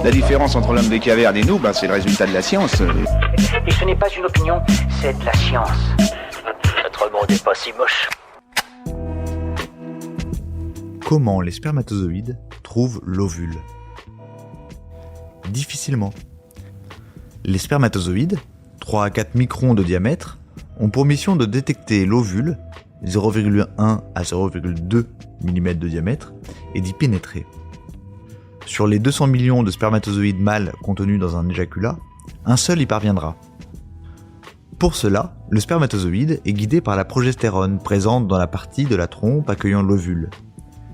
La différence entre l'homme des cavernes et nous, c'est le résultat de la science. Et ce n'est pas une opinion, c'est de la science. Notre monde n'est pas si moche. Comment les spermatozoïdes trouvent l'ovule ? Difficilement. Les spermatozoïdes, 3 à 4 microns de diamètre, ont pour mission de détecter l'ovule, 0,1 à 0,2 mm de diamètre, et d'y pénétrer. Sur les 200 millions de spermatozoïdes mâles contenus dans un éjaculat, un seul y parviendra. Pour cela, le spermatozoïde est guidé par la progestérone présente dans la partie de la trompe accueillant l'ovule.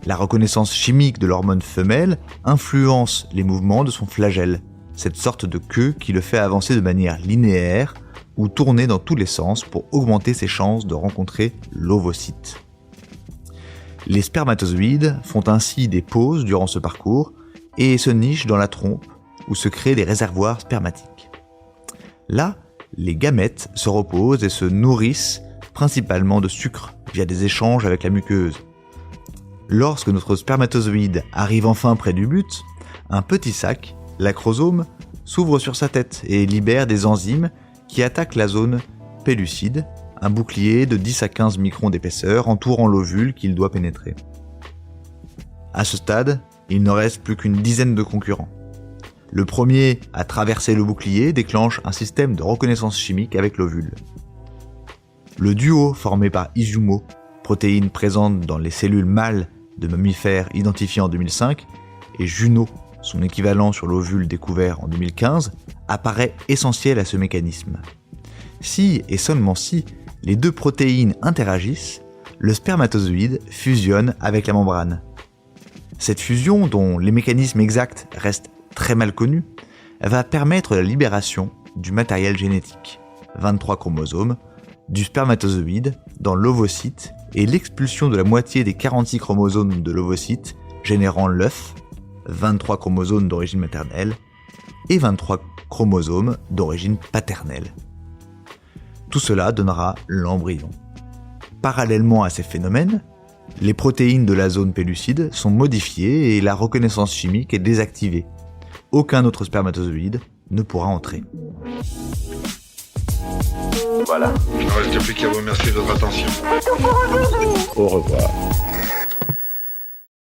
La reconnaissance chimique de l'hormone femelle influence les mouvements de son flagelle, cette sorte de queue qui le fait avancer de manière linéaire ou tourner dans tous les sens pour augmenter ses chances de rencontrer l'ovocyte. Les spermatozoïdes font ainsi des pauses durant ce parcours et se nichent dans la trompe où se créent des réservoirs spermatiques. Là, les gamètes se reposent et se nourrissent principalement de sucre via des échanges avec la muqueuse. Lorsque notre spermatozoïde arrive enfin près du but, un petit sac, l'acrosome, s'ouvre sur sa tête et libère des enzymes qui attaquent la zone pellucide, un bouclier de 10 à 15 microns d'épaisseur entourant l'ovule qu'il doit pénétrer. À ce stade, il ne reste plus qu'une dizaine de concurrents. Le premier à traverser le bouclier déclenche un système de reconnaissance chimique avec l'ovule. Le duo formé par Izumo, protéine présente dans les cellules mâles de mammifères identifiées en 2005, et Juno, son équivalent sur l'ovule découvert en 2015, apparaît essentiel à ce mécanisme. Si, et seulement si, les deux protéines interagissent, le spermatozoïde fusionne avec la membrane. Cette fusion, dont les mécanismes exacts restent très mal connus, va permettre la libération du matériel génétique, 23 chromosomes, du spermatozoïde dans l'ovocyte et l'expulsion de la moitié des 46 chromosomes de l'ovocyte, générant l'œuf, 23 chromosomes d'origine maternelle et 23 chromosomes d'origine paternelle. Tout cela donnera l'embryon. Parallèlement à ces phénomènes, les protéines de la zone pellucide sont modifiées et la reconnaissance chimique est désactivée. Aucun autre spermatozoïde ne pourra entrer. Voilà. Il ne reste plus qu'à vous remercier de votre attention. Au revoir.